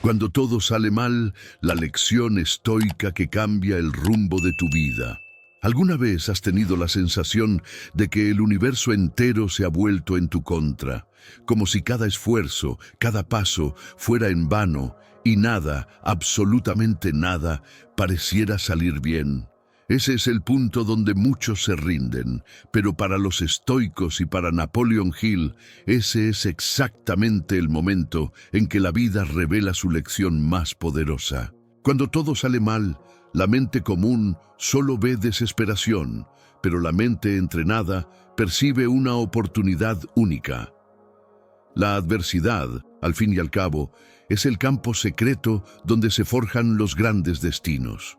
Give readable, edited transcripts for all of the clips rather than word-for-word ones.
Cuando todo sale mal, la lección estoica que cambia el rumbo de tu vida. ¿Alguna vez has tenido la sensación de que el universo entero se ha vuelto en tu contra? Como si cada esfuerzo, cada paso fuera en vano y nada, absolutamente nada, pareciera salir bien. Ese es el punto donde muchos se rinden, pero para los estoicos y para Napoleon Hill, ese es exactamente el momento en que la vida revela su lección más poderosa. Cuando todo sale mal, la mente común solo ve desesperación, pero la mente entrenada percibe una oportunidad única. La adversidad, al fin y al cabo, es el campo secreto donde se forjan los grandes destinos.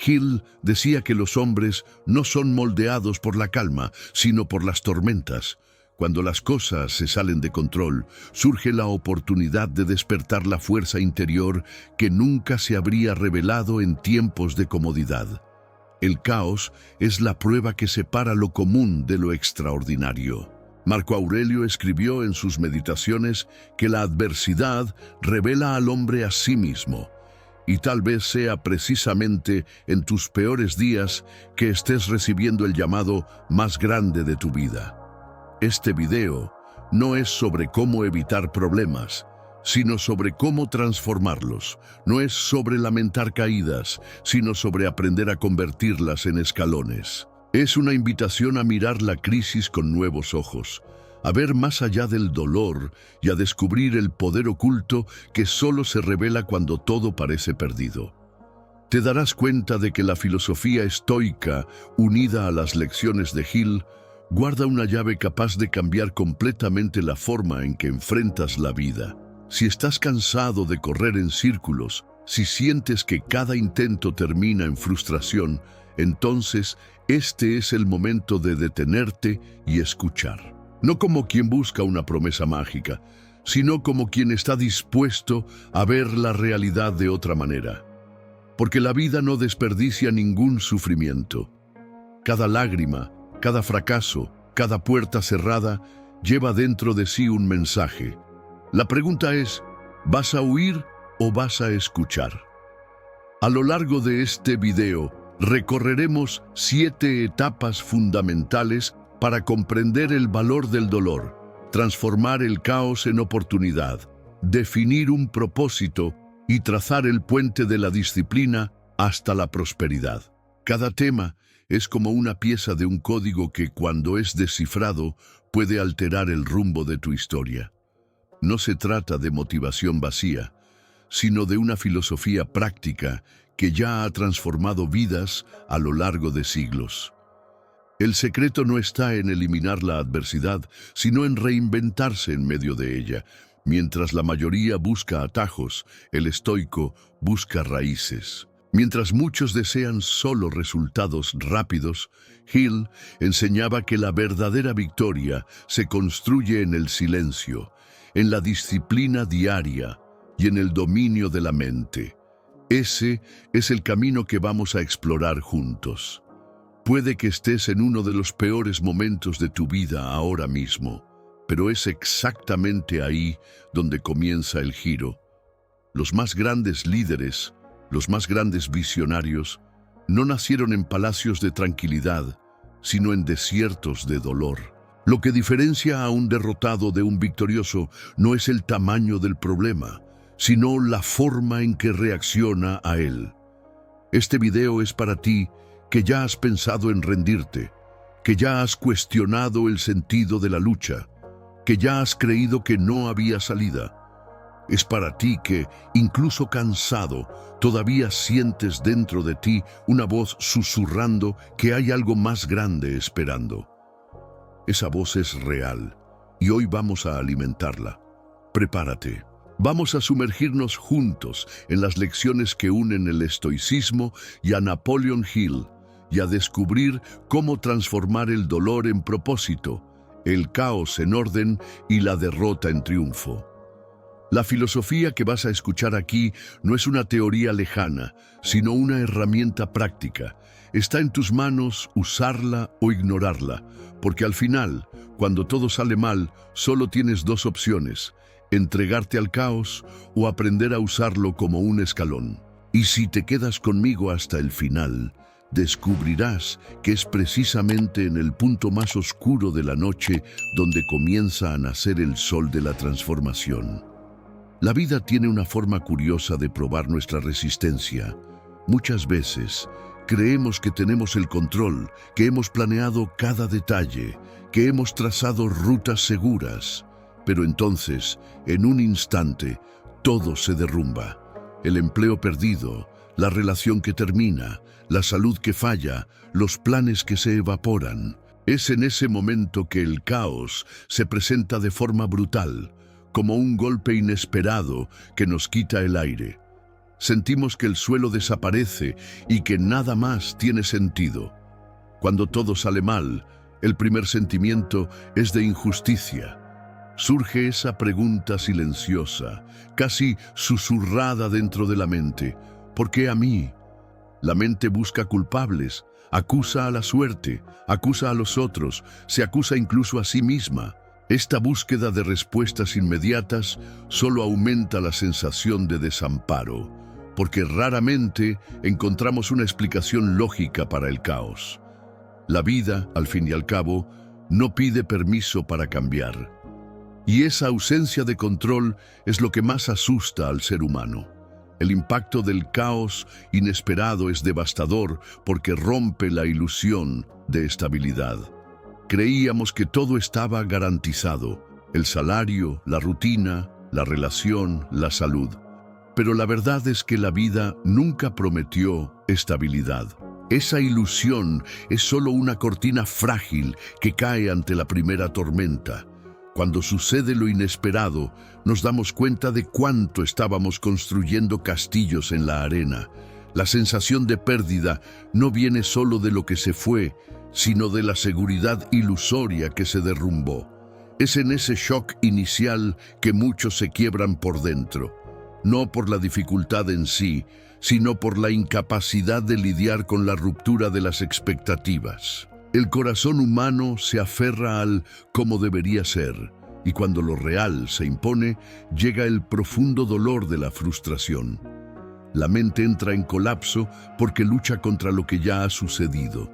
Hill decía que los hombres no son moldeados por la calma, sino por las tormentas. Cuando las cosas se salen de control, surge la oportunidad de despertar la fuerza interior que nunca se habría revelado en tiempos de comodidad. El caos es la prueba que separa lo común de lo extraordinario. Marco Aurelio escribió en sus meditaciones que la adversidad revela al hombre a sí mismo. Y tal vez sea precisamente en tus peores días que estés recibiendo el llamado más grande de tu vida. Este video no es sobre cómo evitar problemas, sino sobre cómo transformarlos. No es sobre lamentar caídas, sino sobre aprender a convertirlas en escalones. Es una invitación a mirar la crisis con nuevos ojos, a ver más allá del dolor y a descubrir el poder oculto que solo se revela cuando todo parece perdido. Te darás cuenta de que la filosofía estoica, unida a las lecciones de Hill, guarda una llave capaz de cambiar completamente la forma en que enfrentas la vida. Si estás cansado de correr en círculos, si sientes que cada intento termina en frustración, entonces este es el momento de detenerte y escuchar. No como quien busca una promesa mágica, sino como quien está dispuesto a ver la realidad de otra manera. Porque la vida no desperdicia ningún sufrimiento. Cada lágrima, cada fracaso, cada puerta cerrada, lleva dentro de sí un mensaje. La pregunta es, ¿vas a huir o vas a escuchar? A lo largo de este video, recorreremos 7 etapas fundamentales para comprender el valor del dolor, transformar el caos en oportunidad, definir un propósito y trazar el puente de la disciplina hasta la prosperidad. Cada tema es como una pieza de un código que, cuando es descifrado, puede alterar el rumbo de tu historia. No se trata de motivación vacía, sino de una filosofía práctica que ya ha transformado vidas a lo largo de siglos. El secreto no está en eliminar la adversidad, sino en reinventarse en medio de ella. Mientras la mayoría busca atajos, el estoico busca raíces. Mientras muchos desean solo resultados rápidos, Hill enseñaba que la verdadera victoria se construye en el silencio, en la disciplina diaria y en el dominio de la mente. Ese es el camino que vamos a explorar juntos. Puede que estés en uno de los peores momentos de tu vida ahora mismo, pero es exactamente ahí donde comienza el giro. Los más grandes líderes, los más grandes visionarios, no nacieron en palacios de tranquilidad, sino en desiertos de dolor. Lo que diferencia a un derrotado de un victorioso no es el tamaño del problema, sino la forma en que reacciona a él. Este video es para ti, que ya has pensado en rendirte, que ya has cuestionado el sentido de la lucha, que ya has creído que no había salida. Es para ti que, incluso cansado, todavía sientes dentro de ti una voz susurrando que hay algo más grande esperando. Esa voz es real y hoy vamos a alimentarla. Prepárate. Vamos a sumergirnos juntos en las lecciones que unen el estoicismo y a Napoleon Hill, y a descubrir cómo transformar el dolor en propósito, el caos en orden y la derrota en triunfo. La filosofía que vas a escuchar aquí no es una teoría lejana, sino una herramienta práctica. Está en tus manos usarla o ignorarla, porque al final, cuando todo sale mal, solo tienes 2 opciones: entregarte al caos o aprender a usarlo como un escalón. Y si te quedas conmigo hasta el final, descubrirás que es precisamente en el punto más oscuro de la noche donde comienza a nacer el sol de la transformación. La vida tiene una forma curiosa de probar nuestra resistencia. Muchas veces creemos que tenemos el control, que hemos planeado cada detalle, que hemos trazado rutas seguras. Pero entonces, en un instante, todo se derrumba. El empleo perdido, la relación que termina, la salud que falla, los planes que se evaporan. Es en ese momento que el caos se presenta de forma brutal, como un golpe inesperado que nos quita el aire. Sentimos que el suelo desaparece y que nada más tiene sentido. Cuando todo sale mal, el primer sentimiento es de injusticia. Surge esa pregunta silenciosa, casi susurrada dentro de la mente. ¿Por qué a mí? La mente busca culpables, acusa a la suerte, acusa a los otros, se acusa incluso a sí misma. Esta búsqueda de respuestas inmediatas solo aumenta la sensación de desamparo, porque raramente encontramos una explicación lógica para el caos. La vida, al fin y al cabo, no pide permiso para cambiar. Y esa ausencia de control es lo que más asusta al ser humano. El impacto del caos inesperado es devastador porque rompe la ilusión de estabilidad. Creíamos que todo estaba garantizado: el salario, la rutina, la relación, la salud. Pero la verdad es que la vida nunca prometió estabilidad. Esa ilusión es solo una cortina frágil que cae ante la primera tormenta. Cuando sucede lo inesperado, nos damos cuenta de cuánto estábamos construyendo castillos en la arena. La sensación de pérdida no viene solo de lo que se fue, sino de la seguridad ilusoria que se derrumbó. Es en ese shock inicial que muchos se quiebran por dentro, no por la dificultad en sí, sino por la incapacidad de lidiar con la ruptura de las expectativas. El corazón humano se aferra al como debería ser, y cuando lo real se impone, llega el profundo dolor de la frustración. La mente entra en colapso porque lucha contra lo que ya ha sucedido.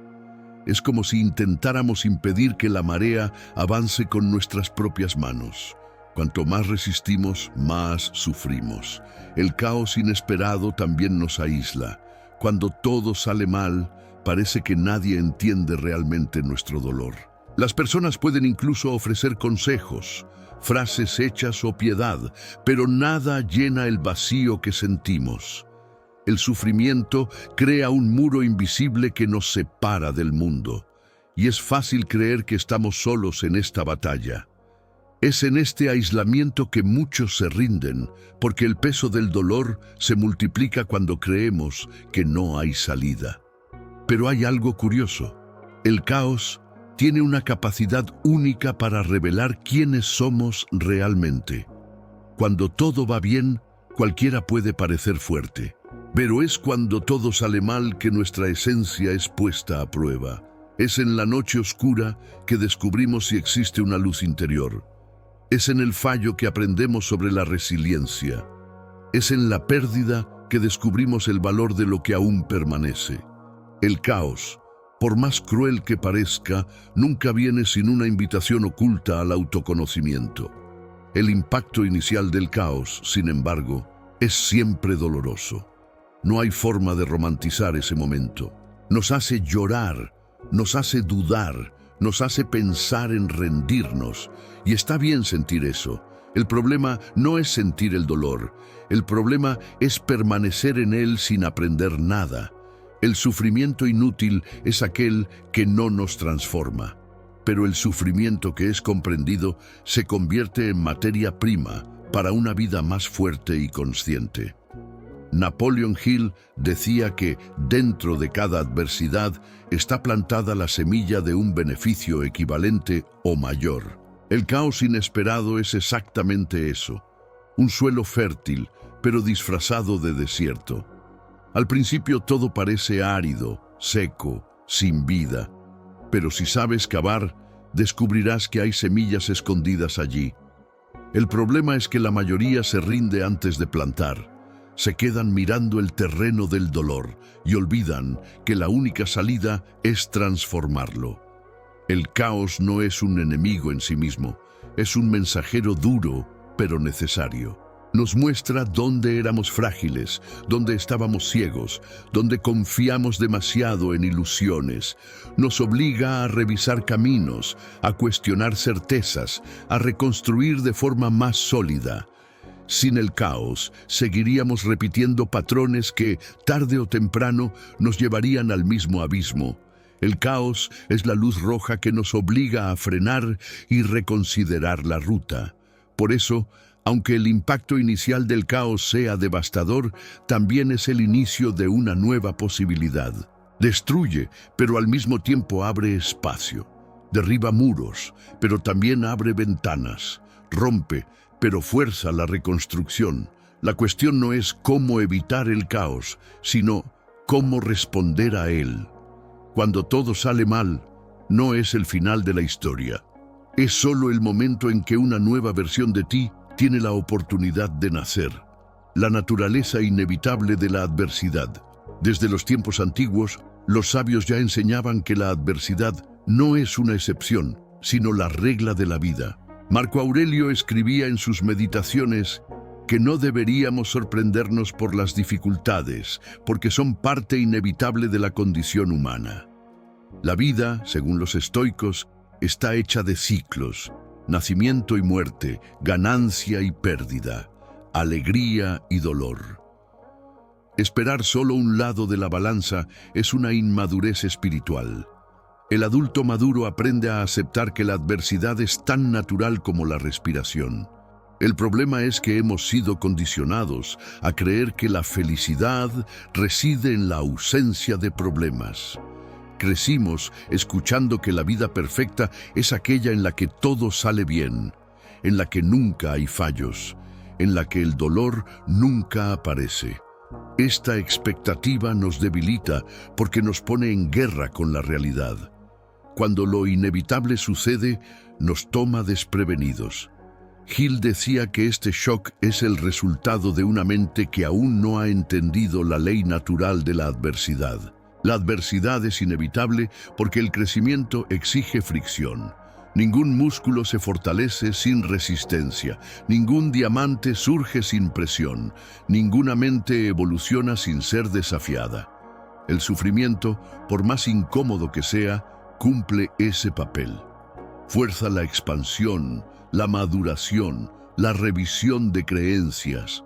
Es como si intentáramos impedir que la marea avance con nuestras propias manos. Cuanto más resistimos, más sufrimos. El caos inesperado también nos aísla. Cuando todo sale mal, parece que nadie entiende realmente nuestro dolor. Las personas pueden incluso ofrecer consejos, frases hechas o piedad, pero nada llena el vacío que sentimos. El sufrimiento crea un muro invisible que nos separa del mundo, y es fácil creer que estamos solos en esta batalla. Es en este aislamiento que muchos se rinden, porque el peso del dolor se multiplica cuando creemos que no hay salida. Pero hay algo curioso. El caos tiene una capacidad única para revelar quiénes somos realmente. Cuando todo va bien, cualquiera puede parecer fuerte. Pero es cuando todo sale mal que nuestra esencia es puesta a prueba. Es en la noche oscura que descubrimos si existe una luz interior. Es en el fallo que aprendemos sobre la resiliencia. Es en la pérdida que descubrimos el valor de lo que aún permanece. El caos, por más cruel que parezca, nunca viene sin una invitación oculta al autoconocimiento. El impacto inicial del caos, sin embargo, es siempre doloroso. No hay forma de romantizar ese momento. Nos hace llorar, nos hace dudar, nos hace pensar en rendirnos. Y está bien sentir eso. El problema no es sentir el dolor. El problema es permanecer en él sin aprender nada. El sufrimiento inútil es aquel que no nos transforma. Pero el sufrimiento que es comprendido se convierte en materia prima para una vida más fuerte y consciente. Napoleon Hill decía que dentro de cada adversidad está plantada la semilla de un beneficio equivalente o mayor. El caos inesperado es exactamente eso, un suelo fértil, pero disfrazado de desierto. Al principio todo parece árido, seco, sin vida, pero si sabes cavar, descubrirás que hay semillas escondidas allí. El problema es que la mayoría se rinde antes de plantar. Se quedan mirando el terreno del dolor y olvidan que la única salida es transformarlo. El caos no es un enemigo en sí mismo, es un mensajero duro, pero necesario. Nos muestra dónde éramos frágiles, dónde estábamos ciegos, dónde confiamos demasiado en ilusiones. Nos obliga a revisar caminos, a cuestionar certezas, a reconstruir de forma más sólida. Sin el caos, seguiríamos repitiendo patrones que, tarde o temprano, nos llevarían al mismo abismo. El caos es la luz roja que nos obliga a frenar y reconsiderar la ruta. Por eso, aunque el impacto inicial del caos sea devastador, también es el inicio de una nueva posibilidad. Destruye, pero al mismo tiempo abre espacio. Derriba muros, pero también abre ventanas. Rompe, pero fuerza la reconstrucción. La cuestión no es cómo evitar el caos, sino cómo responder a él. Cuando todo sale mal, no es el final de la historia. Es solo el momento en que una nueva versión de ti tiene la oportunidad de nacer. La naturaleza inevitable de la adversidad. Desde los tiempos antiguos, los sabios ya enseñaban que la adversidad no es una excepción, sino la regla de la vida. Marco Aurelio escribía en sus meditaciones que no deberíamos sorprendernos por las dificultades, porque son parte inevitable de la condición humana. La vida, según los estoicos, está hecha de ciclos, nacimiento y muerte, ganancia y pérdida, alegría y dolor. Esperar solo un lado de la balanza es una inmadurez espiritual. El adulto maduro aprende a aceptar que la adversidad es tan natural como la respiración. El problema es que hemos sido condicionados a creer que la felicidad reside en la ausencia de problemas. Crecimos escuchando que la vida perfecta es aquella en la que todo sale bien, en la que nunca hay fallos, en la que el dolor nunca aparece. Esta expectativa nos debilita porque nos pone en guerra con la realidad. Cuando lo inevitable sucede, nos toma desprevenidos. Hill decía que este shock es el resultado de una mente que aún no ha entendido la ley natural de la adversidad. La adversidad es inevitable porque el crecimiento exige fricción. Ningún músculo se fortalece sin resistencia, ningún diamante surge sin presión, ninguna mente evoluciona sin ser desafiada. El sufrimiento, por más incómodo que sea, cumple ese papel. Fuerza la expansión, la maduración, la revisión de creencias.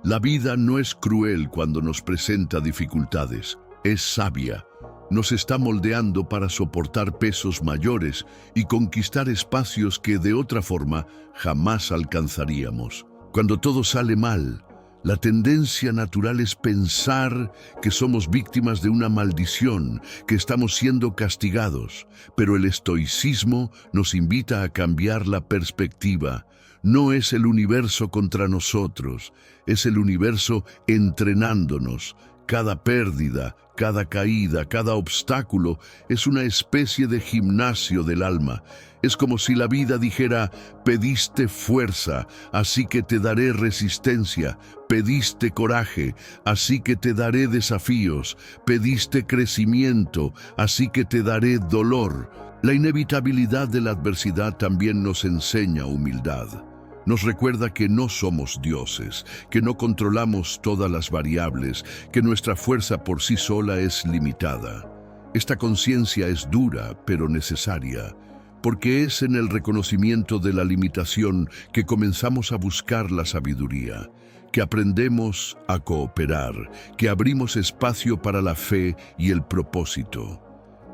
La vida no es cruel cuando nos presenta dificultades, es sabia. Nos está moldeando para soportar pesos mayores y conquistar espacios que de otra forma jamás alcanzaríamos. Cuando todo sale mal, la tendencia natural es pensar que somos víctimas de una maldición, que estamos siendo castigados, pero el estoicismo nos invita a cambiar la perspectiva. No es el universo contra nosotros, es el universo entrenándonos. Cada pérdida, cada caída, cada obstáculo es una especie de gimnasio del alma. Es como si la vida dijera: pediste fuerza, así que te daré resistencia. Pediste coraje, así que te daré desafíos. Pediste crecimiento, así que te daré dolor. La inevitabilidad de la adversidad también nos enseña humildad. Nos recuerda que no somos dioses, que no controlamos todas las variables, que nuestra fuerza por sí sola es limitada. Esta conciencia es dura, pero necesaria, porque es en el reconocimiento de la limitación que comenzamos a buscar la sabiduría, que aprendemos a cooperar, que abrimos espacio para la fe y el propósito.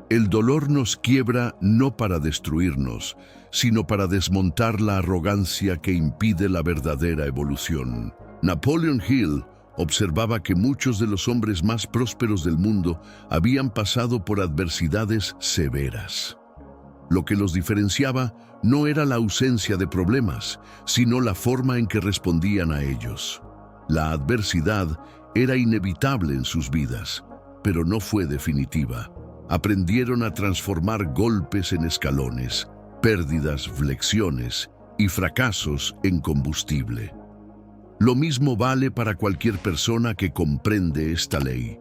El dolor nos quiebra no para destruirnos, sino para desmontar la arrogancia que impide la verdadera evolución. Napoleon Hill observaba que muchos de los hombres más prósperos del mundo habían pasado por adversidades severas. Lo que los diferenciaba no era la ausencia de problemas, sino la forma en que respondían a ellos. La adversidad era inevitable en sus vidas, pero no fue definitiva. Aprendieron a transformar golpes en escalones, pérdidas, lecciones, y fracasos en combustible. Lo mismo vale para cualquier persona que comprende esta ley.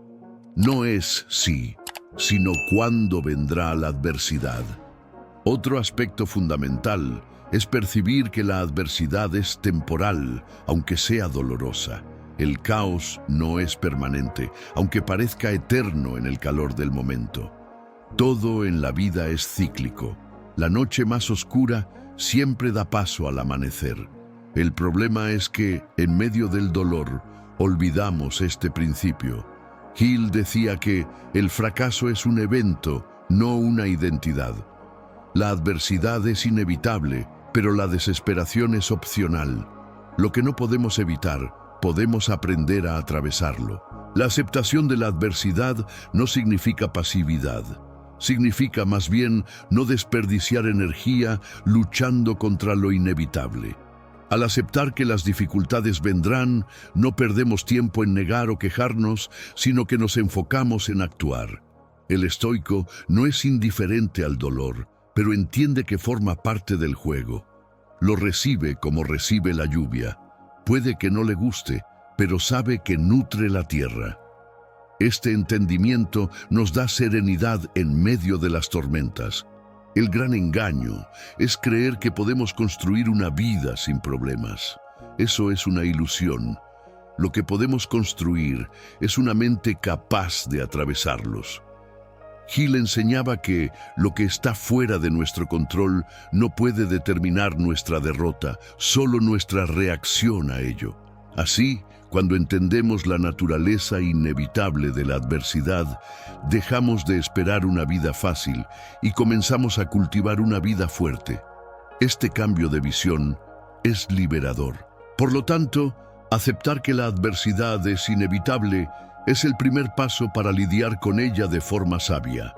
No es si, sino cuándo vendrá la adversidad. Otro aspecto fundamental es percibir que la adversidad es temporal, aunque sea dolorosa. El caos no es permanente, aunque parezca eterno en el calor del momento. Todo en la vida es cíclico. La noche más oscura siempre da paso al amanecer. El problema es que, en medio del dolor, olvidamos este principio. Hill decía que el fracaso es un evento, no una identidad. La adversidad es inevitable, pero la desesperación es opcional. Lo que no podemos evitar, podemos aprender a atravesarlo. La aceptación de la adversidad no significa pasividad. Significa más bien no desperdiciar energía luchando contra lo inevitable. Al aceptar que las dificultades vendrán, no perdemos tiempo en negar o quejarnos, sino que nos enfocamos en actuar. El estoico no es indiferente al dolor, pero entiende que forma parte del juego. Lo recibe como recibe la lluvia. Puede que no le guste, pero sabe que nutre la tierra. Este entendimiento nos da serenidad en medio de las tormentas. El gran engaño es creer que podemos construir una vida sin problemas. Eso es una ilusión. Lo que podemos construir es una mente capaz de atravesarlos. Hill enseñaba que lo que está fuera de nuestro control no puede determinar nuestra derrota, solo nuestra reacción a ello. Así, cuando entendemos la naturaleza inevitable de la adversidad, dejamos de esperar una vida fácil y comenzamos a cultivar una vida fuerte. Este cambio de visión es liberador. Por lo tanto, aceptar que la adversidad es inevitable es el primer paso para lidiar con ella de forma sabia.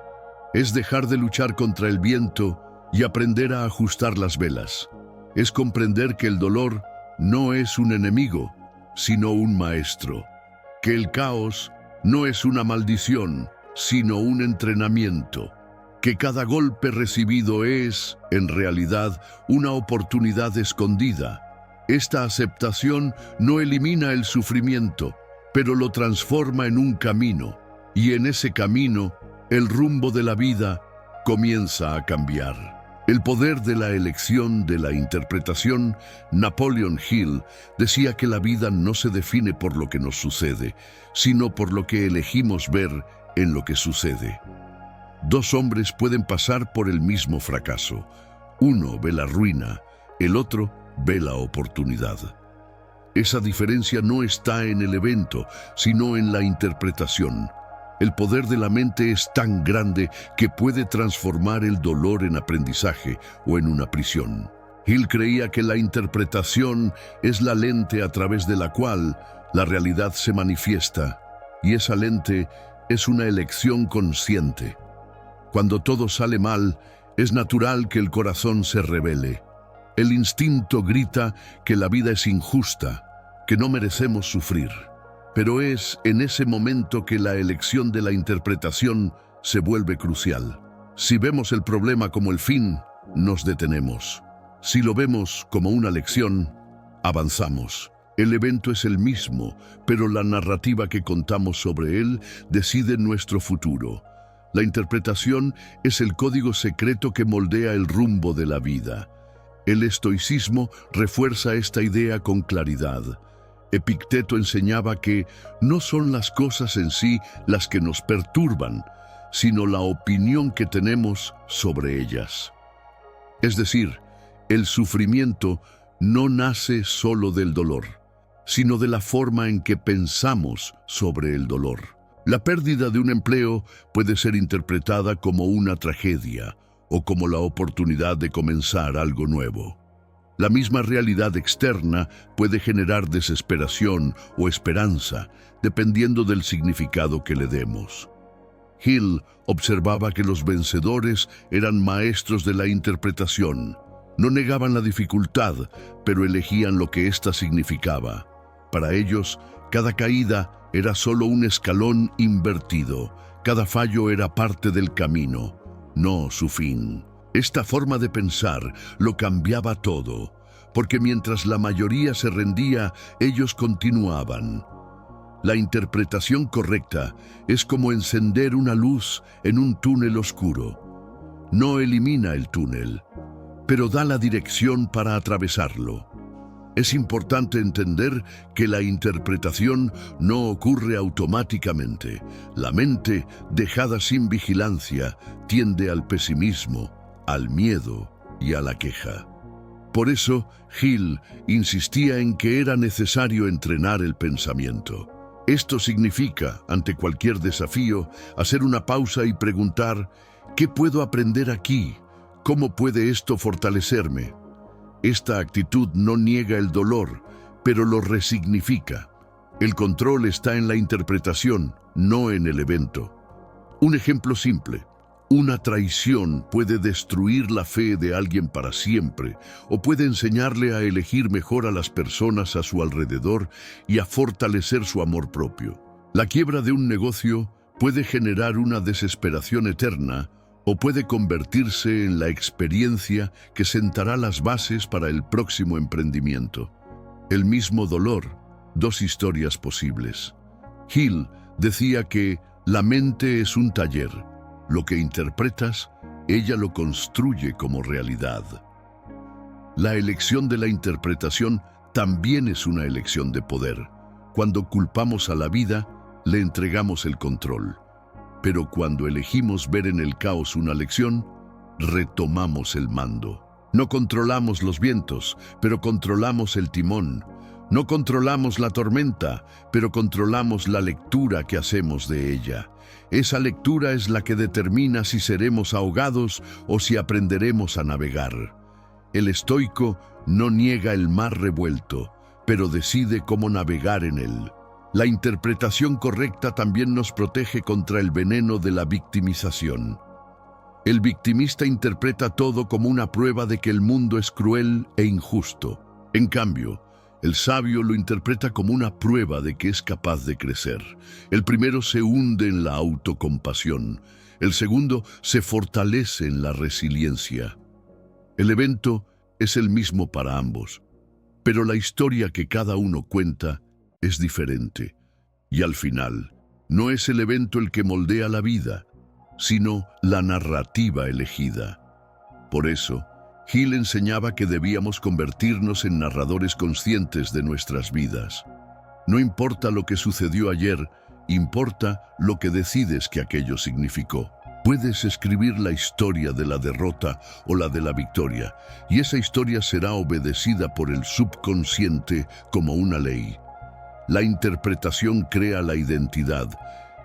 Es dejar de luchar contra el viento y aprender a ajustar las velas. Es comprender que el dolor no es un enemigo, sino un maestro. Que el caos no es una maldición, sino un entrenamiento. Que cada golpe recibido es, en realidad, una oportunidad escondida. Esta aceptación no elimina el sufrimiento, pero lo transforma en un camino, y en ese camino, el rumbo de la vida comienza a cambiar. El poder de la elección, de la interpretación. Napoleon Hill decía que la vida no se define por lo que nos sucede, sino por lo que elegimos ver en lo que sucede. Dos hombres pueden pasar por el mismo fracaso. Uno ve la ruina, el otro ve la oportunidad. Esa diferencia no está en el evento, sino en la interpretación. El poder de la mente es tan grande que puede transformar el dolor en aprendizaje o en una prisión. Hill creía que la interpretación es la lente a través de la cual la realidad se manifiesta, y esa lente es una elección consciente. Cuando todo sale mal, es natural que el corazón se rebele. El instinto grita que la vida es injusta, que no merecemos sufrir. Pero es en ese momento que la elección de la interpretación se vuelve crucial. Si vemos el problema como el fin, nos detenemos. Si lo vemos como una lección, avanzamos. El evento es el mismo, pero la narrativa que contamos sobre él decide nuestro futuro. La interpretación es el código secreto que moldea el rumbo de la vida. El estoicismo refuerza esta idea con claridad. Epicteto enseñaba que no son las cosas en sí las que nos perturban, sino la opinión que tenemos sobre ellas. Es decir, el sufrimiento no nace solo del dolor, sino de la forma en que pensamos sobre el dolor. La pérdida de un empleo puede ser interpretada como una tragedia o como la oportunidad de comenzar algo nuevo. La misma realidad externa puede generar desesperación o esperanza, dependiendo del significado que le demos. Hill observaba que los vencedores eran maestros de la interpretación. No negaban la dificultad, pero elegían lo que ésta significaba. Para ellos, cada caída era solo un escalón invertido. Cada fallo era parte del camino, no su fin. Esta forma de pensar lo cambiaba todo. porque mientras la mayoría se rendía, ellos continuaban. La interpretación correcta es como encender una luz en un túnel oscuro. No elimina el túnel, pero da la dirección para atravesarlo. Es importante entender que la interpretación no ocurre automáticamente. La mente, dejada sin vigilancia, tiende al pesimismo, al miedo y a la queja. Por eso, Hill insistía en que era necesario entrenar el pensamiento. Esto significa, ante cualquier desafío, hacer una pausa y preguntar: ¿qué puedo aprender aquí? ¿Cómo puede esto fortalecerme? Esta actitud no niega el dolor, pero lo resignifica. El control está en la interpretación, no en el evento. Un ejemplo simple: una traición puede destruir la fe de alguien para siempre, o puede enseñarle a elegir mejor a las personas a su alrededor y a fortalecer su amor propio. La quiebra de un negocio puede generar una desesperación eterna, o puede convertirse en la experiencia que sentará las bases para el próximo emprendimiento. El mismo dolor, dos historias posibles. Hill decía que la mente es un taller. Lo que interpretas, ella lo construye como realidad. La elección de la interpretación también es una elección de poder. Cuando culpamos a la vida, le entregamos el control. Pero cuando elegimos ver en el caos una lección, retomamos el mando. No controlamos los vientos, pero controlamos el timón. No controlamos la tormenta, pero controlamos la lectura que hacemos de ella. Esa lectura es la que determina si seremos ahogados o si aprenderemos a navegar. El estoico no niega el mar revuelto, pero decide cómo navegar en él. La interpretación correcta también nos protege contra el veneno de la victimización. El victimista interpreta todo como una prueba de que el mundo es cruel e injusto. En cambio, el sabio lo interpreta como una prueba de que es capaz de crecer. El primero se hunde en la autocompasión. El segundo se fortalece en la resiliencia. El evento es el mismo para ambos, pero la historia que cada uno cuenta es diferente. Y al final, no es el evento el que moldea la vida, sino la narrativa elegida. Por eso, Hill enseñaba que debíamos convertirnos en narradores conscientes de nuestras vidas. No importa lo que sucedió ayer, importa lo que decides que aquello significó. Puedes escribir la historia de la derrota o la de la victoria, y esa historia será obedecida por el subconsciente como una ley. La interpretación crea la identidad,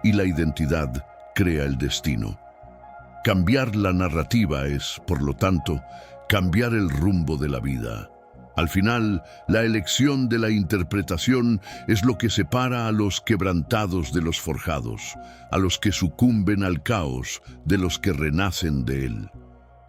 y la identidad crea el destino. Cambiar la narrativa es, por lo tanto, cambiar el rumbo de la vida. Al final, la elección de la interpretación es lo que separa a los quebrantados de los forjados, a los que sucumben al caos de los que renacen de él.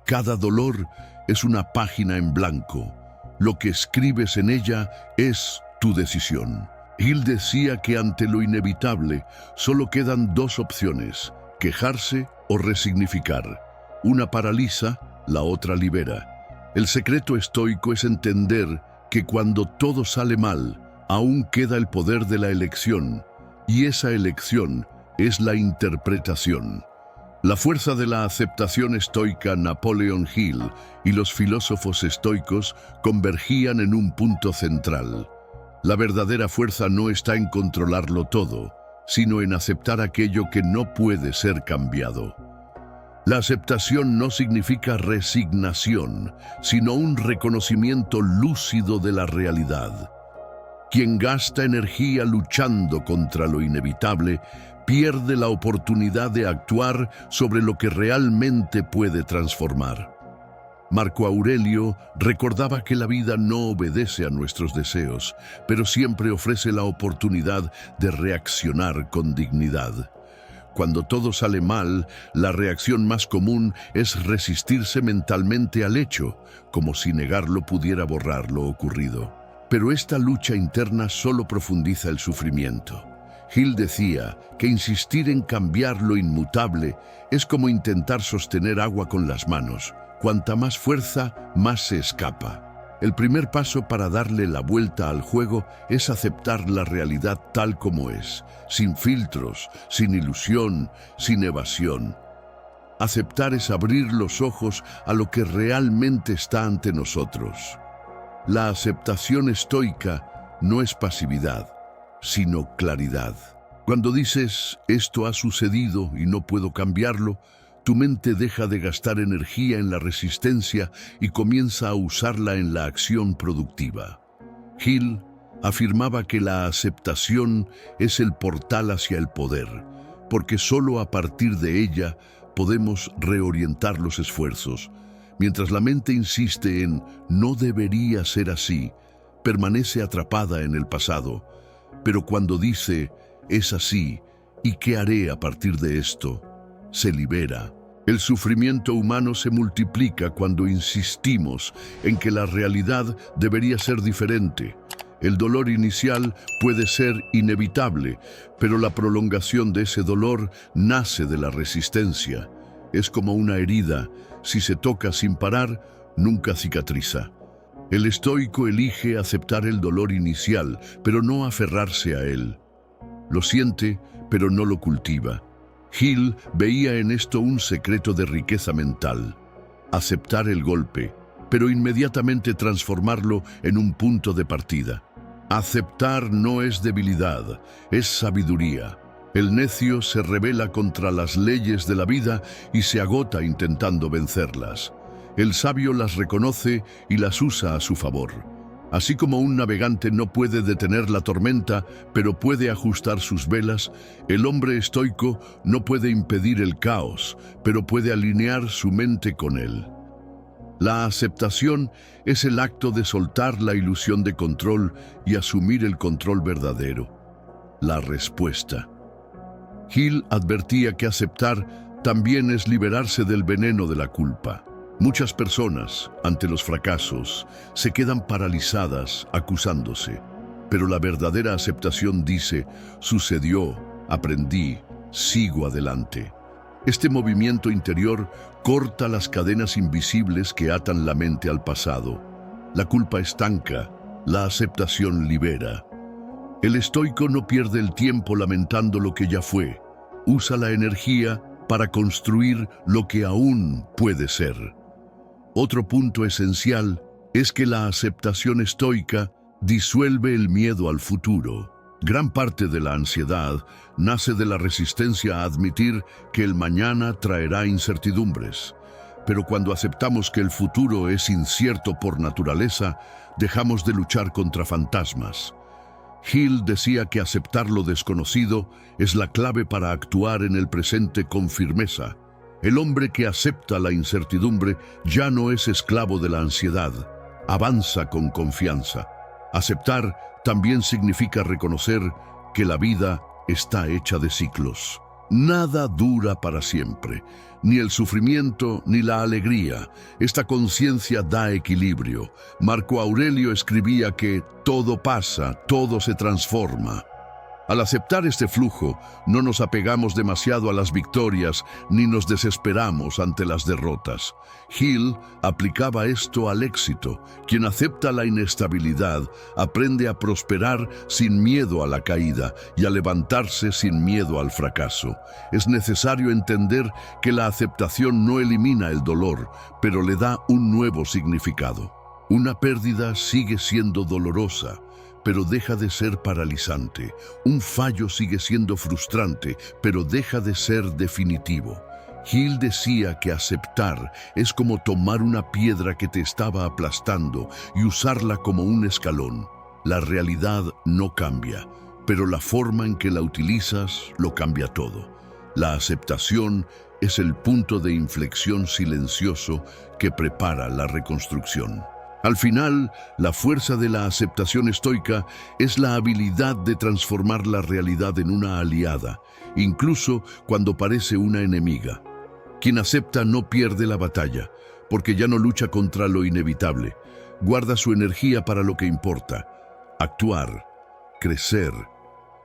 Cada dolor es una página en blanco. Lo que escribes en ella es tu decisión. Hill decía que ante lo inevitable solo quedan dos opciones: quejarse o resignificar. Una paraliza, la otra libera. El secreto estoico es entender que cuando todo sale mal, aún queda el poder de la elección, y esa elección es la interpretación. La fuerza de la aceptación estoica, Napoleon Hill y los filósofos estoicos convergían en un punto central. La verdadera fuerza no está en controlarlo todo, sino en aceptar aquello que no puede ser cambiado. La aceptación no significa resignación, sino un reconocimiento lúcido de la realidad. Quien gasta energía luchando contra lo inevitable, pierde la oportunidad de actuar sobre lo que realmente puede transformar. Marco Aurelio recordaba que la vida no obedece a nuestros deseos, pero siempre ofrece la oportunidad de reaccionar con dignidad. Cuando todo sale mal, la reacción más común es resistirse mentalmente al hecho, como si negarlo pudiera borrar lo ocurrido. Pero esta lucha interna solo profundiza el sufrimiento. Hill decía que insistir en cambiar lo inmutable es como intentar sostener agua con las manos. Cuanta más fuerza, más se escapa. El primer paso para darle la vuelta al juego es aceptar la realidad tal como es, sin filtros, sin ilusión, sin evasión. Aceptar es abrir los ojos a lo que realmente está ante nosotros. La aceptación estoica no es pasividad, sino claridad. Cuando dices, esto ha sucedido y no puedo cambiarlo, tu mente deja de gastar energía en la resistencia y comienza a usarla en la acción productiva. Hill afirmaba que la aceptación es el portal hacia el poder, porque solo a partir de ella podemos reorientar los esfuerzos. Mientras la mente insiste en «no debería ser así», permanece atrapada en el pasado. Pero cuando dice «es así, ¿y qué haré a partir de esto?», se libera. El sufrimiento humano se multiplica cuando insistimos en que la realidad debería ser diferente. El dolor inicial puede ser inevitable, pero la prolongación de ese dolor nace de la resistencia. Es como una herida, si se toca sin parar, nunca cicatriza. El estoico elige aceptar el dolor inicial, pero no aferrarse a él. Lo siente, pero no lo cultiva. Hill veía en esto un secreto de riqueza mental. Aceptar el golpe, pero inmediatamente transformarlo en un punto de partida. Aceptar no es debilidad, es sabiduría. El necio se rebela contra las leyes de la vida y se agota intentando vencerlas. El sabio las reconoce y las usa a su favor. Así como un navegante no puede detener la tormenta, pero puede ajustar sus velas, el hombre estoico no puede impedir el caos, pero puede alinear su mente con él. La aceptación es el acto de soltar la ilusión de control y asumir el control verdadero. La respuesta. Hill advertía que aceptar también es liberarse del veneno de la culpa. Muchas personas, ante los fracasos, se quedan paralizadas, acusándose. Pero la verdadera aceptación dice, sucedió, aprendí, sigo adelante. Este movimiento interior corta las cadenas invisibles que atan la mente al pasado. La culpa estanca, la aceptación libera. El estoico no pierde el tiempo lamentando lo que ya fue. Usa la energía para construir lo que aún puede ser. Otro punto esencial es que la aceptación estoica disuelve el miedo al futuro. Gran parte de la ansiedad nace de la resistencia a admitir que el mañana traerá incertidumbres. Pero cuando aceptamos que el futuro es incierto por naturaleza, dejamos de luchar contra fantasmas. Hill decía que aceptar lo desconocido es la clave para actuar en el presente con firmeza. El hombre que acepta la incertidumbre ya no es esclavo de la ansiedad, avanza con confianza. Aceptar también significa reconocer que la vida está hecha de ciclos. Nada dura para siempre, ni el sufrimiento ni la alegría. Esta conciencia da equilibrio. Marco Aurelio escribía que todo pasa, todo se transforma. Al aceptar este flujo, no nos apegamos demasiado a las victorias ni nos desesperamos ante las derrotas. Hill aplicaba esto al éxito. Quien acepta la inestabilidad aprende a prosperar sin miedo a la caída y a levantarse sin miedo al fracaso. Es necesario entender que la aceptación no elimina el dolor, pero le da un nuevo significado. Una pérdida sigue siendo dolorosa, pero deja de ser paralizante. Un fallo sigue siendo frustrante, pero deja de ser definitivo. Hill decía que aceptar es como tomar una piedra que te estaba aplastando y usarla como un escalón. La realidad no cambia, pero la forma en que la utilizas lo cambia todo. La aceptación es el punto de inflexión silencioso que prepara la reconstrucción. Al final, la fuerza de la aceptación estoica es la habilidad de transformar la realidad en una aliada, incluso cuando parece una enemiga. Quien acepta no pierde la batalla, porque ya no lucha contra lo inevitable. Guarda su energía para lo que importa: actuar, crecer,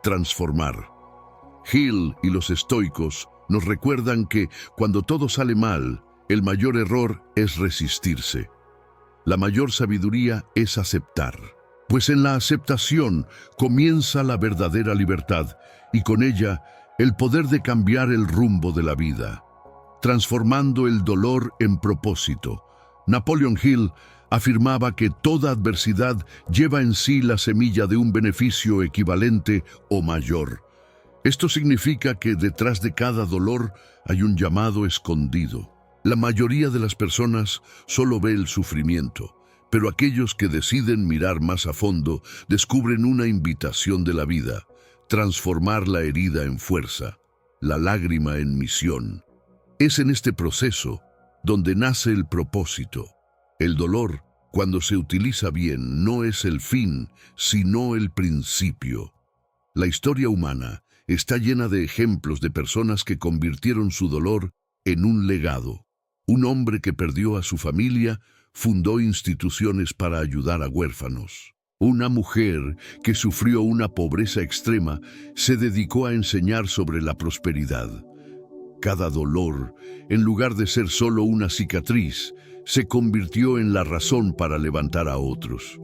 transformar. Hill y los estoicos nos recuerdan que cuando todo sale mal, el mayor error es resistirse. La mayor sabiduría es aceptar, pues en la aceptación comienza la verdadera libertad y con ella el poder de cambiar el rumbo de la vida, transformando el dolor en propósito. Napoleon Hill afirmaba que toda adversidad lleva en sí la semilla de un beneficio equivalente o mayor. Esto significa que detrás de cada dolor hay un llamado escondido. La mayoría de las personas solo ve el sufrimiento, pero aquellos que deciden mirar más a fondo descubren una invitación de la vida: transformar la herida en fuerza, la lágrima en misión. Es en este proceso donde nace el propósito. El dolor, cuando se utiliza bien, no es el fin, sino el principio. La historia humana está llena de ejemplos de personas que convirtieron su dolor en un legado. Un hombre que perdió a su familia fundó instituciones para ayudar a huérfanos. Una mujer que sufrió una pobreza extrema se dedicó a enseñar sobre la prosperidad. Cada dolor, en lugar de ser solo una cicatriz, se convirtió en la razón para levantar a otros.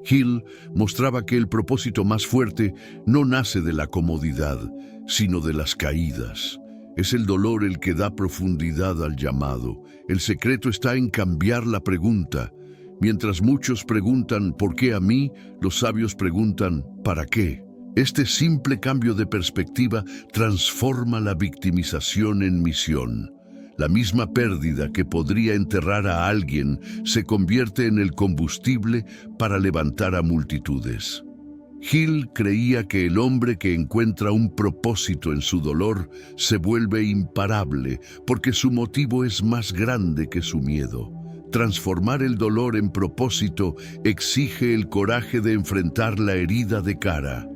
Hill mostraba que el propósito más fuerte no nace de la comodidad, sino de las caídas. Es el dolor el que da profundidad al llamado. El secreto está en cambiar la pregunta. Mientras muchos preguntan ¿por qué a mí?, los sabios preguntan ¿para qué? Este simple cambio de perspectiva transforma la victimización en misión. La misma pérdida que podría enterrar a alguien se convierte en el combustible para levantar a multitudes. Hill creía que el hombre que encuentra un propósito en su dolor se vuelve imparable porque su motivo es más grande que su miedo. Transformar el dolor en propósito exige el coraje de enfrentar la herida de cara.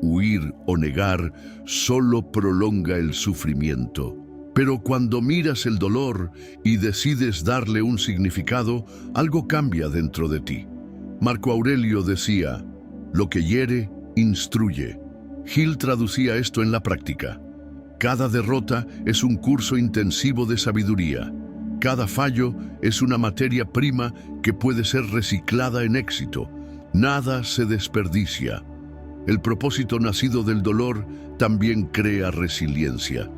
Huir o negar solo prolonga el sufrimiento. Pero cuando miras el dolor y decides darle un significado, algo cambia dentro de ti. Marco Aurelio decía: lo que hiere, instruye. Hill traducía esto en la práctica. Cada derrota es un curso intensivo de sabiduría. Cada fallo es una materia prima que puede ser reciclada en éxito. Nada se desperdicia. El propósito nacido del dolor también crea resiliencia.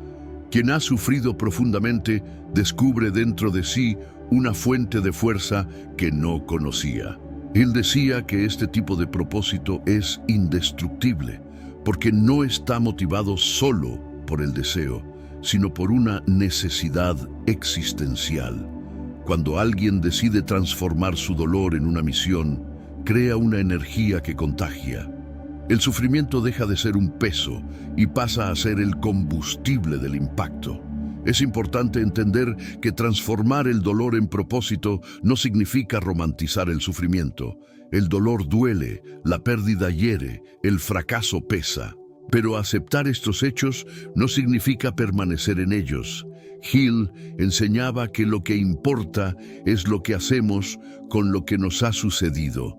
Quien ha sufrido profundamente descubre dentro de sí una fuente de fuerza que no conocía. Él decía que este tipo de propósito es indestructible, porque no está motivado solo por el deseo, sino por una necesidad existencial. Cuando alguien decide transformar su dolor en una misión, crea una energía que contagia. El sufrimiento deja de ser un peso y pasa a ser el combustible del impacto. Es importante entender que transformar el dolor en propósito no significa romantizar el sufrimiento. El dolor duele, la pérdida hiere, el fracaso pesa. Pero aceptar estos hechos no significa permanecer en ellos. Hill enseñaba que lo que importa es lo que hacemos con lo que nos ha sucedido.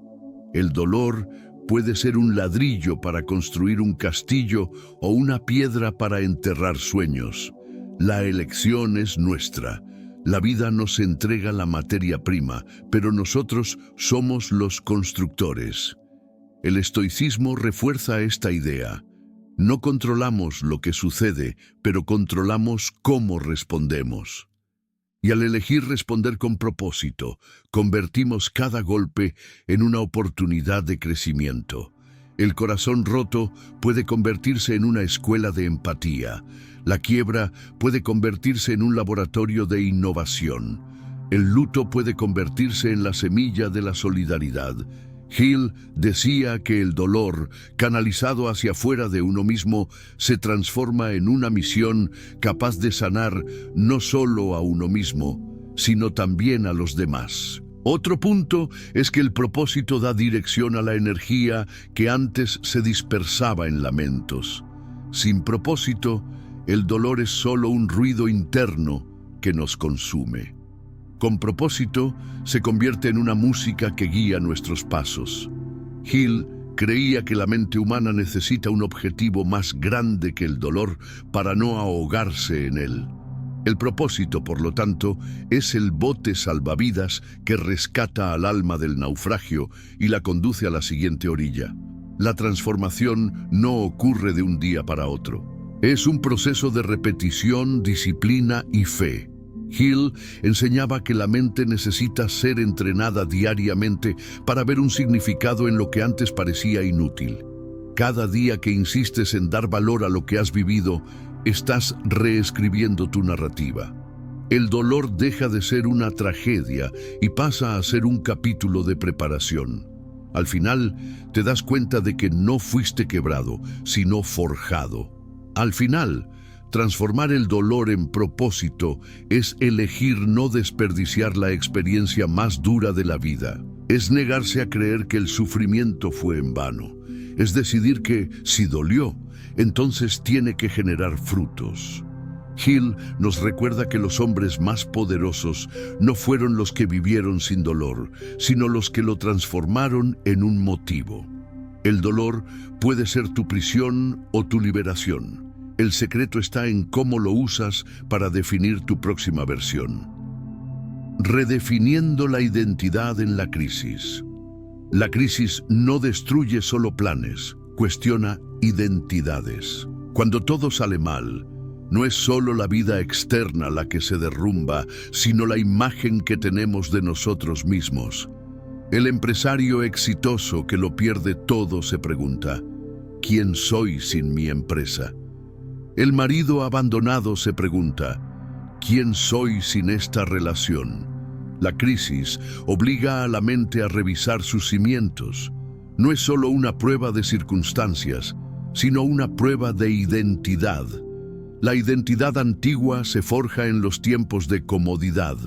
El dolor puede ser un ladrillo para construir un castillo o una piedra para enterrar sueños. La elección es nuestra. La vida nos entrega la materia prima, pero nosotros somos los constructores. El estoicismo refuerza esta idea. No controlamos lo que sucede, pero controlamos cómo respondemos. Y al elegir responder con propósito, convertimos cada golpe en una oportunidad de crecimiento. El corazón roto puede convertirse en una escuela de empatía. La quiebra puede convertirse en un laboratorio de innovación. El luto puede convertirse en la semilla de la solidaridad. Hill decía que el dolor, canalizado hacia afuera de uno mismo, se transforma en una misión capaz de sanar no solo a uno mismo, sino también a los demás. Otro punto es que el propósito da dirección a la energía que antes se dispersaba en lamentos. Sin propósito, el dolor es solo un ruido interno que nos consume. Con propósito, se convierte en una música que guía nuestros pasos. Hill creía que la mente humana necesita un objetivo más grande que el dolor para no ahogarse en él. El propósito, por lo tanto, es el bote salvavidas que rescata al alma del naufragio y la conduce a la siguiente orilla. La transformación no ocurre de un día para otro. Es un proceso de repetición, disciplina y fe. Hill enseñaba que la mente necesita ser entrenada diariamente para ver un significado en lo que antes parecía inútil. Cada día que insistes en dar valor a lo que has vivido, estás reescribiendo tu narrativa. El dolor deja de ser una tragedia y pasa a ser un capítulo de preparación. Al final, te das cuenta de que no fuiste quebrado, sino forjado. Al final, transformar el dolor en propósito es elegir no desperdiciar la experiencia más dura de la vida. Es negarse a creer que el sufrimiento fue en vano. Es decidir que, si dolió, entonces tiene que generar frutos. Hill nos recuerda que los hombres más poderosos no fueron los que vivieron sin dolor, sino los que lo transformaron en un motivo. El dolor puede ser tu prisión o tu liberación. El secreto está en cómo lo usas para definir tu próxima versión. Redefiniendo la identidad en la crisis. La crisis no destruye solo planes, cuestiona identidades. Cuando todo sale mal, no es solo la vida externa la que se derrumba, sino la imagen que tenemos de nosotros mismos. El empresario exitoso que lo pierde todo se pregunta, ¿quién soy sin mi empresa? El marido abandonado se pregunta, ¿quién soy sin esta relación? La crisis obliga a la mente a revisar sus cimientos. No es solo una prueba de circunstancias, sino una prueba de identidad. La identidad antigua se forja en los tiempos de comodidad,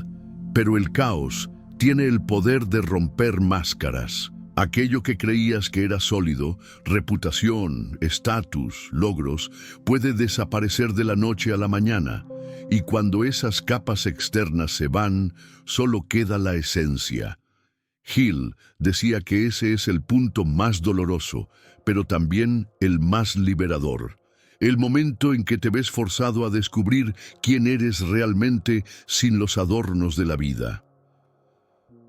pero el caos tiene el poder de romper máscaras. Aquello que creías que era sólido, reputación, estatus, logros, puede desaparecer de la noche a la mañana. Y cuando esas capas externas se van, solo queda la esencia. Hill decía que ese es el punto más doloroso, pero también el más liberador. El momento en que te ves forzado a descubrir quién eres realmente sin los adornos de la vida.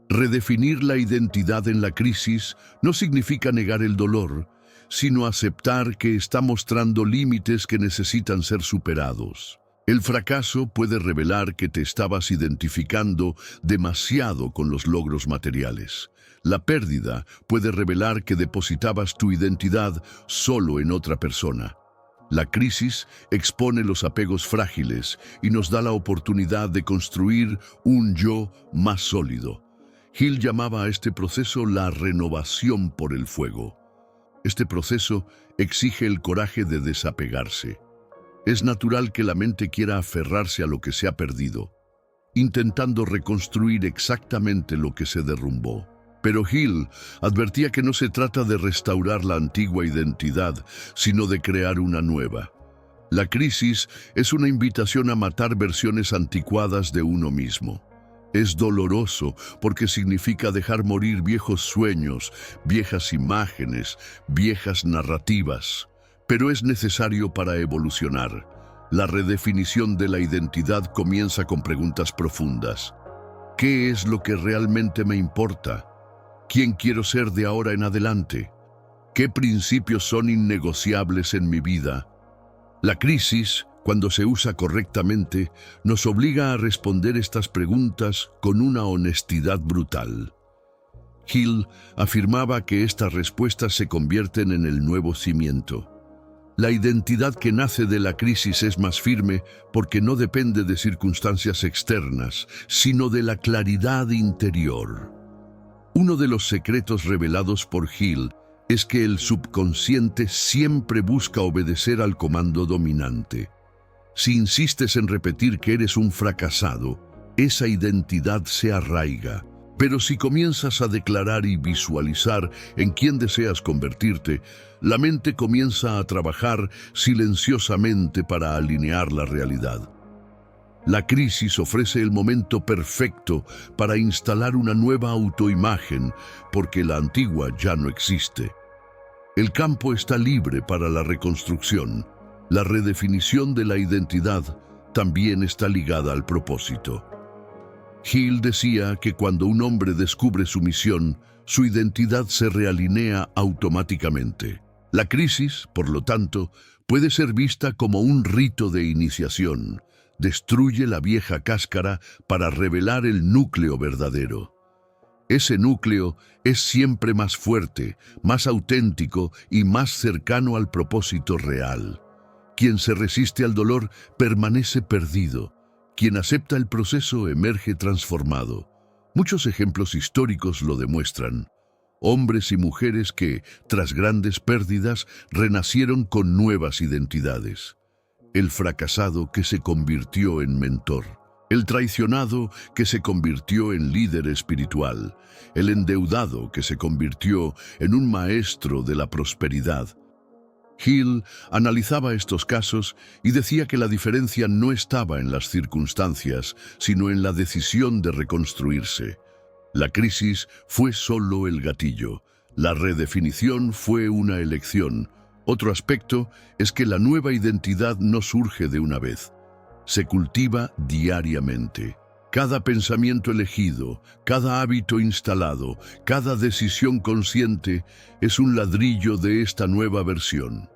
Redefinir la identidad en la crisis no significa negar el dolor, sino aceptar que está mostrando límites que necesitan ser superados. El fracaso puede revelar que te estabas identificando demasiado con los logros materiales. La pérdida puede revelar que depositabas tu identidad solo en otra persona. La crisis expone los apegos frágiles y nos da la oportunidad de construir un yo más sólido. Hill llamaba a este proceso la renovación por el fuego. Este proceso exige el coraje de desapegarse. Es natural que la mente quiera aferrarse a lo que se ha perdido, intentando reconstruir exactamente lo que se derrumbó. Pero Hill advertía que no se trata de restaurar la antigua identidad, sino de crear una nueva. La crisis es una invitación a matar versiones anticuadas de uno mismo. Es doloroso porque significa dejar morir viejos sueños, viejas imágenes, viejas narrativas. Pero es necesario para evolucionar. La redefinición de la identidad comienza con preguntas profundas. ¿Qué es lo que realmente me importa? ¿Quién quiero ser de ahora en adelante? ¿Qué principios son innegociables en mi vida? La crisis, cuando se usa correctamente, nos obliga a responder estas preguntas con una honestidad brutal. Hill afirmaba que estas respuestas se convierten en el nuevo cimiento. La identidad que nace de la crisis es más firme porque no depende de circunstancias externas, sino de la claridad interior. Uno de los secretos revelados por Hill es que el subconsciente siempre busca obedecer al comando dominante. Si insistes en repetir que eres un fracasado, esa identidad se arraiga. Pero si comienzas a declarar y visualizar en quién deseas convertirte, la mente comienza a trabajar silenciosamente para alinear la realidad. La crisis ofrece el momento perfecto para instalar una nueva autoimagen, porque la antigua ya no existe. El campo está libre para la reconstrucción. La redefinición de la identidad también está ligada al propósito. Hill decía que cuando un hombre descubre su misión, su identidad se realinea automáticamente. La crisis, por lo tanto, puede ser vista como un rito de iniciación. Destruye la vieja cáscara para revelar el núcleo verdadero. Ese núcleo es siempre más fuerte, más auténtico y más cercano al propósito real. Quien se resiste al dolor permanece perdido. Quien acepta el proceso emerge transformado. Muchos ejemplos históricos lo demuestran. Hombres y mujeres que, tras grandes pérdidas, renacieron con nuevas identidades. El fracasado que se convirtió en mentor. El traicionado que se convirtió en líder espiritual. El endeudado que se convirtió en un maestro de la prosperidad. Hill analizaba estos casos y decía que la diferencia no estaba en las circunstancias, sino en la decisión de reconstruirse. La crisis fue solo el gatillo. La redefinición fue una elección. Otro aspecto es que la nueva identidad no surge de una vez. Se cultiva diariamente. Cada pensamiento elegido, cada hábito instalado, cada decisión consciente es un ladrillo de esta nueva versión.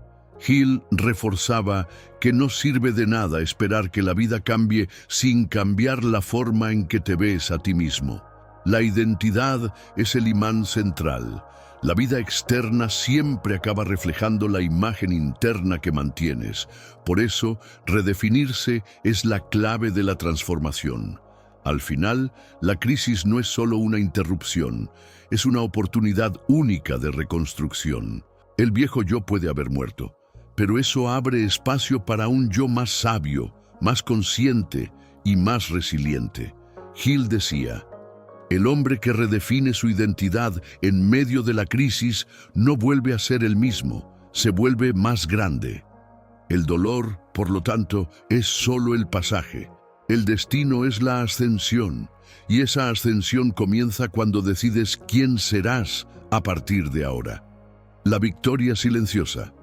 Hill reforzaba que no sirve de nada esperar que la vida cambie sin cambiar la forma en que te ves a ti mismo. La identidad es el imán central. La vida externa siempre acaba reflejando la imagen interna que mantienes. Por eso, redefinirse es la clave de la transformación. Al final, la crisis no es solo una interrupción, es una oportunidad única de reconstrucción. El viejo yo puede haber muerto, pero eso abre espacio para un yo más sabio, más consciente y más resiliente. Hill decía: el hombre que redefine su identidad en medio de la crisis no vuelve a ser el mismo, se vuelve más grande. El dolor, por lo tanto, es solo el pasaje. El destino es la ascensión, y esa ascensión comienza cuando decides quién serás a partir de ahora. La victoria silenciosa.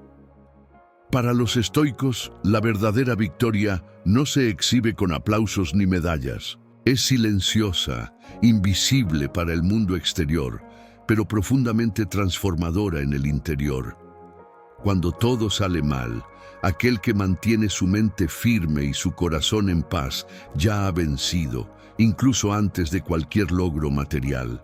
Para los estoicos, la verdadera victoria no se exhibe con aplausos ni medallas. Es silenciosa, invisible para el mundo exterior, pero profundamente transformadora en el interior. Cuando todo sale mal, aquel que mantiene su mente firme y su corazón en paz ya ha vencido, incluso antes de cualquier logro material.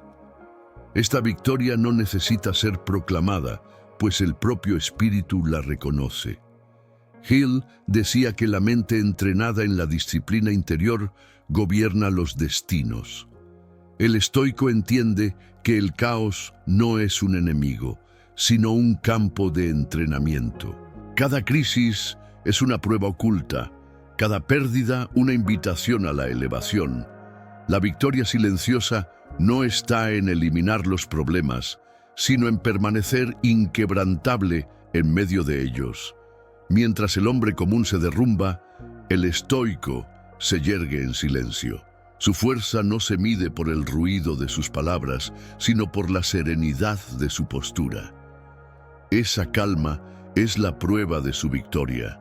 Esta victoria no necesita ser proclamada, pues el propio espíritu la reconoce. Hill decía que la mente entrenada en la disciplina interior gobierna los destinos. El estoico entiende que el caos no es un enemigo, sino un campo de entrenamiento. Cada crisis es una prueba oculta, cada pérdida una invitación a la elevación. La victoria silenciosa no está en eliminar los problemas, sino en permanecer inquebrantable en medio de ellos. Mientras el hombre común se derrumba, el estoico se yergue en silencio. Su fuerza no se mide por el ruido de sus palabras, sino por la serenidad de su postura. Esa calma es la prueba de su victoria.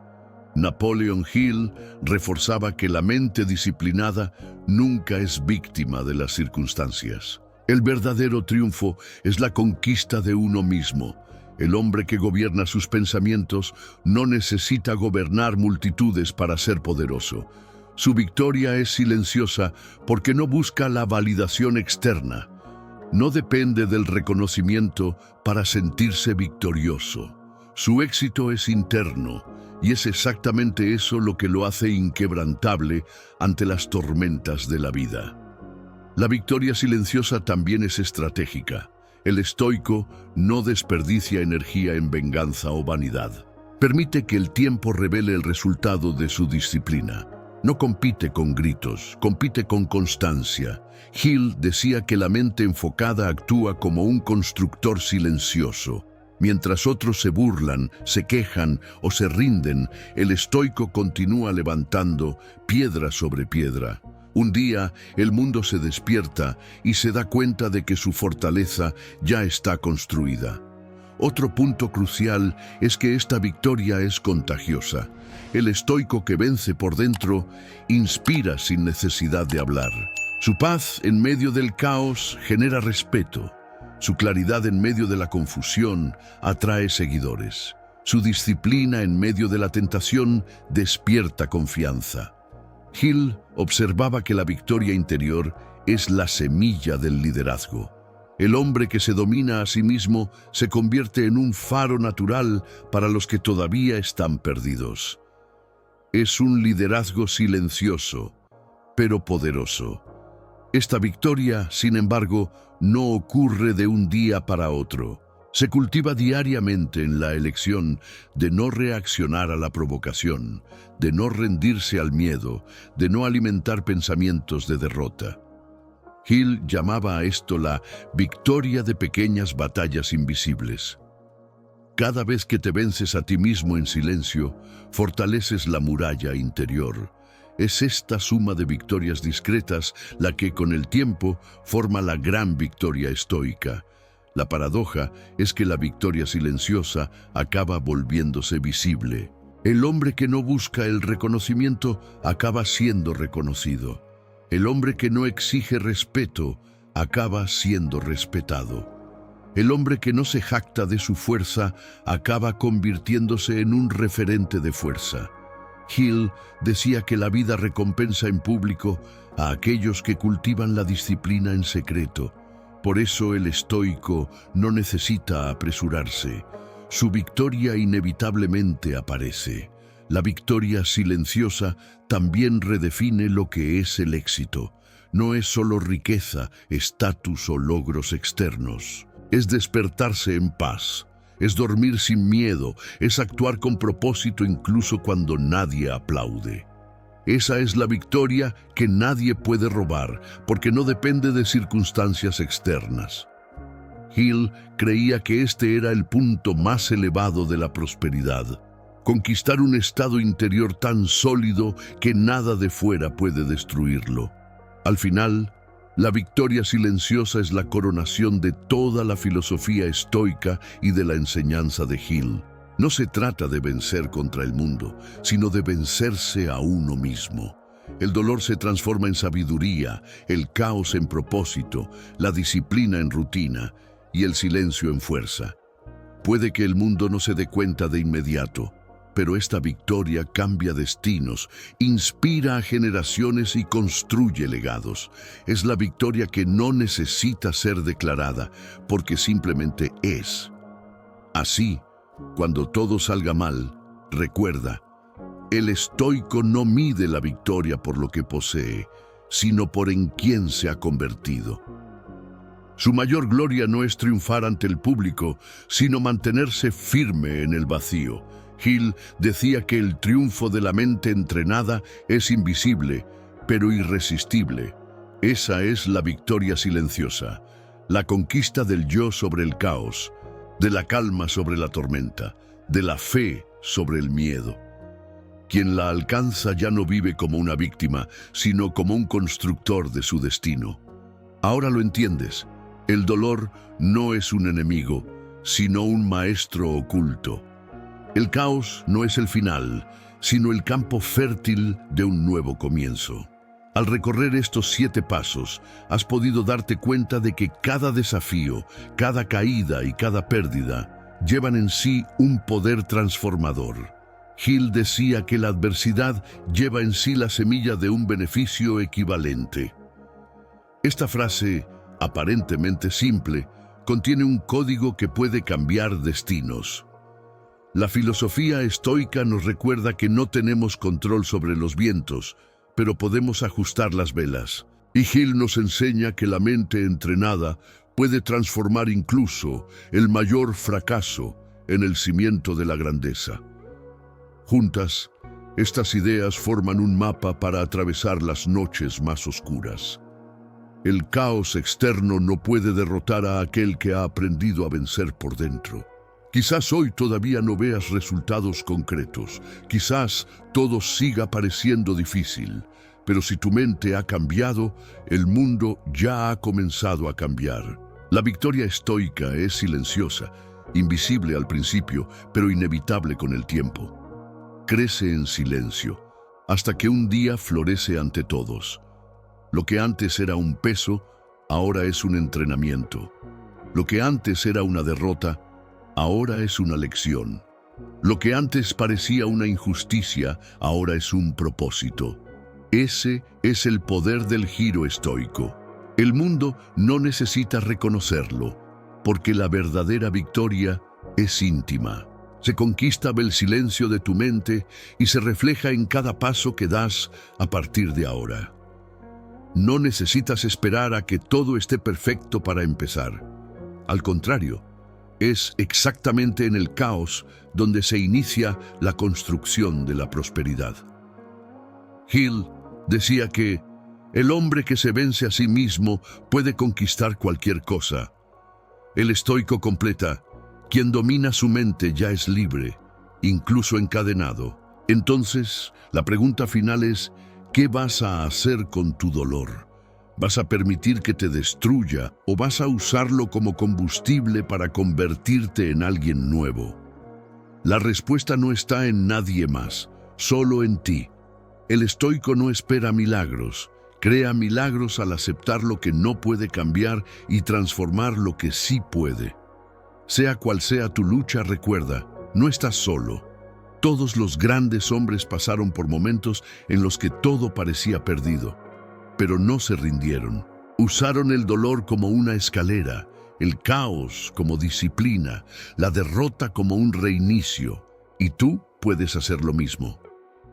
Napoleon Hill reforzaba que la mente disciplinada nunca es víctima de las circunstancias. El verdadero triunfo es la conquista de uno mismo. El hombre que gobierna sus pensamientos no necesita gobernar multitudes para ser poderoso. Su victoria es silenciosa porque no busca la validación externa. No depende del reconocimiento para sentirse victorioso. Su éxito es interno, y es exactamente eso lo que lo hace inquebrantable ante las tormentas de la vida. La victoria silenciosa también es estratégica. El estoico no desperdicia energía en venganza o vanidad. Permite que el tiempo revele el resultado de su disciplina. No compite con gritos, compite con constancia. Hill decía que la mente enfocada actúa como un constructor silencioso. Mientras otros se burlan, se quejan o se rinden, el estoico continúa levantando piedra sobre piedra. Un día, el mundo se despierta y se da cuenta de que su fortaleza ya está construida. Otro punto crucial es que esta victoria es contagiosa. El estoico que vence por dentro inspira sin necesidad de hablar. Su paz en medio del caos genera respeto. Su claridad en medio de la confusión atrae seguidores. Su disciplina en medio de la tentación despierta confianza. Hill observaba que la victoria interior es la semilla del liderazgo. El hombre que se domina a sí mismo se convierte en un faro natural para los que todavía están perdidos. Es un liderazgo silencioso, pero poderoso. Esta victoria, sin embargo, no ocurre de un día para otro. Se cultiva diariamente en la elección de no reaccionar a la provocación, de no rendirse al miedo, de no alimentar pensamientos de derrota. Hill llamaba a esto la victoria de pequeñas batallas invisibles. Cada vez que te vences a ti mismo en silencio, fortaleces la muralla interior. Es esta suma de victorias discretas la que con el tiempo forma la gran victoria estoica. La paradoja es que la victoria silenciosa acaba volviéndose visible. El hombre que no busca el reconocimiento acaba siendo reconocido. El hombre que no exige respeto acaba siendo respetado. El hombre que no se jacta de su fuerza acaba convirtiéndose en un referente de fuerza. Hill decía que la vida recompensa en público a aquellos que cultivan la disciplina en secreto. Por eso el estoico no necesita apresurarse. Su victoria inevitablemente aparece. La victoria silenciosa también redefine lo que es el éxito. No es solo riqueza, estatus o logros externos. Es despertarse en paz. Es dormir sin miedo. Es actuar con propósito incluso cuando nadie aplaude. Esa es la victoria que nadie puede robar, porque no depende de circunstancias externas. Hill creía que este era el punto más elevado de la prosperidad. Conquistar un estado interior tan sólido que nada de fuera puede destruirlo. Al final, la victoria silenciosa es la coronación de toda la filosofía estoica y de la enseñanza de Hill. No se trata de vencer contra el mundo, sino de vencerse a uno mismo. El dolor se transforma en sabiduría, el caos en propósito, la disciplina en rutina y el silencio en fuerza. Puede que el mundo no se dé cuenta de inmediato, pero esta victoria cambia destinos, inspira a generaciones y construye legados. Es la victoria que no necesita ser declarada, porque simplemente es. Así, cuando todo salga mal, recuerda, el estoico no mide la victoria por lo que posee, sino por en quién se ha convertido. Su mayor gloria no es triunfar ante el público, sino mantenerse firme en el vacío. Hill decía que el triunfo de la mente entrenada es invisible, pero irresistible. Esa es la victoria silenciosa, la conquista del yo sobre el caos, de la calma sobre la tormenta, de la fe sobre el miedo. Quien la alcanza ya no vive como una víctima, sino como un constructor de su destino. Ahora lo entiendes. El dolor no es un enemigo, sino un maestro oculto. El caos no es el final, sino el campo fértil de un nuevo comienzo. Al recorrer estos 7 pasos, has podido darte cuenta de que cada desafío, cada caída y cada pérdida llevan en sí un poder transformador. Hill decía que la adversidad lleva en sí la semilla de un beneficio equivalente. Esta frase, aparentemente simple, contiene un código que puede cambiar destinos. La filosofía estoica nos recuerda que no tenemos control sobre los vientos, pero podemos ajustar las velas. Y Hill nos enseña que la mente entrenada puede transformar incluso el mayor fracaso en el cimiento de la grandeza. Juntas, estas ideas forman un mapa para atravesar las noches más oscuras. El caos externo no puede derrotar a aquel que ha aprendido a vencer por dentro. Quizás hoy todavía no veas resultados concretos, quizás todo siga pareciendo difícil, pero si tu mente ha cambiado, el mundo ya ha comenzado a cambiar. La victoria estoica es silenciosa, invisible al principio, pero inevitable con el tiempo. Crece en silencio, hasta que un día florece ante todos. Lo que antes era un peso, ahora es un entrenamiento. Lo que antes era una derrota, ahora es una lección. Lo que antes parecía una injusticia, ahora es un propósito. Ese es el poder del giro estoico. El mundo no necesita reconocerlo, porque la verdadera victoria es íntima. Se conquista el silencio de tu mente y se refleja en cada paso que das a partir de ahora. No necesitas esperar a que todo esté perfecto para empezar. Al contrario, es exactamente en el caos donde se inicia la construcción de la prosperidad. Hill decía que el hombre que se vence a sí mismo puede conquistar cualquier cosa. El estoico completa: quien domina su mente ya es libre, incluso encadenado. Entonces, la pregunta final es: ¿qué vas a hacer con tu dolor? ¿Vas a permitir que te destruya o vas a usarlo como combustible para convertirte en alguien nuevo? La respuesta no está en nadie más, solo en ti. El estoico no espera milagros, crea milagros al aceptar lo que no puede cambiar y transformar lo que sí puede. Sea cual sea tu lucha, recuerda, no estás solo. Todos los grandes hombres pasaron por momentos en los que todo parecía perdido, pero no se rindieron. Usaron el dolor como una escalera, el caos como disciplina, la derrota como un reinicio, y tú puedes hacer lo mismo.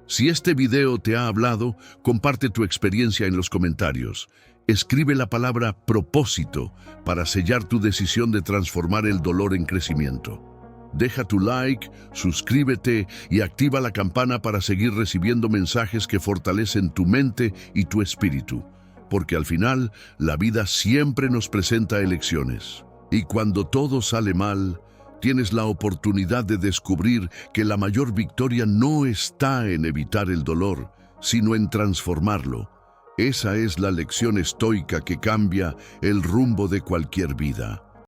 Si este video te ha hablado, comparte tu experiencia en los comentarios. Escribe la palabra propósito para sellar tu decisión de transformar el dolor en crecimiento. Deja tu like, suscríbete y activa la campana para seguir recibiendo mensajes que fortalecen tu mente y tu espíritu, porque al final la vida siempre nos presenta elecciones. Y cuando todo sale mal, tienes la oportunidad de descubrir que la mayor victoria no está en evitar el dolor, sino en transformarlo. Esa es la lección estoica que cambia el rumbo de cualquier vida.